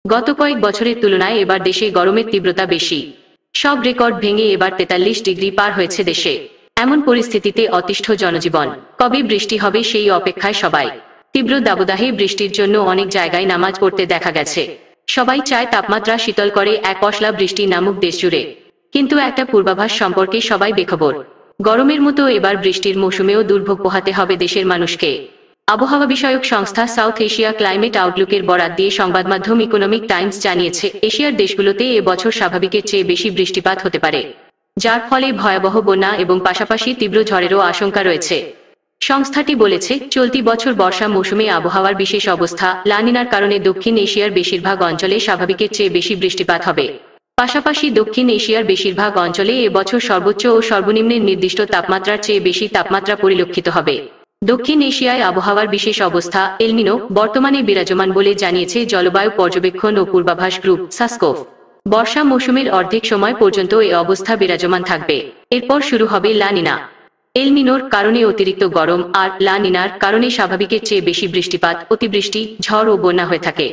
গত কয়েক বছরের তুলনায় এবার দেশে গরমের তীব্রতা বেশি। সব রেকর্ড ভেঙে এবার 43 ডিগ্রি পার হয়েছে দেশে। এমন পরিস্থিতিতে অতিষ্ঠ জনজীবন। কবে বৃষ্টি হবে সেই অপেক্ষায় সবাই। তীব্র দাবদাহে বৃষ্টির জন্য অনেক জায়গায় নামাজ পড়তে দেখা গেছে। সবাই চায় তাপমাত্রা শীতল করে এক পশলা বৃষ্টি নামুক দেশজুড়ে। কিন্তু একটা পূর্বাভাস সম্পর্কে সবাই বেখবর। গরমের মতো এবার বৃষ্টির মৌসুমেও দুর্ভোগ পোহাতে হবে দেশের মানুষকে। আবহাওয়া বিষয়ক সংস্থা সাউথ এশিয়া ক্লাইমেট আউটলুকের বরাত দিয়ে সংবাদমাধ্যম ইকোনমিক টাইমস জানিয়েছে, এশিয়ার দেশগুলোতে এবছর স্বাভাবিকের চেয়ে বেশি বৃষ্টিপাত হতে পারে, যার ফলে ভয়াবহ বন্যা এবং পাশাপাশি তীব্র ঝড়েরও আশঙ্কা রয়েছে। সংস্থাটি বলেছে, চলতি বছর বর্ষা মৌসুমে আবহাওয়ার বিশেষ অবস্থা লা নিনার কারণে দক্ষিণ এশিয়ার বেশিরভাগ অঞ্চলে স্বাভাবিকের চেয়ে বেশি বৃষ্টিপাত হবে। পাশাপাশি দক্ষিণ এশিয়ার বেশিরভাগ অঞ্চলে এবছর সর্বোচ্চ ও সর্বনিম্নের নির্দিষ্ট তাপমাত্রার চেয়ে বেশি তাপমাত্রা পরিলক্ষিত হবে। দক্ষিণ এশিয়ায় আবহাওয়ার বিশেষ অবস্থা এল নিনো বর্তমানে বিরাজমান বলে জানিয়েছে জলবায়ু পর্যবেক্ষণ ও পূর্বাভাস গ্রুপ সাসকোফ। বর্ষা মৌসুমের অর্ধেক সময় পর্যন্ত এ অবস্থা বিরাজমান থাকবে। এরপর শুরু হবে লা নিনা। এল নিনোর কারণে অতিরিক্ত গরম আর লা নিনার কারণে স্বাভাবিকের চেয়ে বেশি বৃষ্টিপাত, অতিবৃষ্টি, ঝড় ও বন্যা হয়ে থাকে।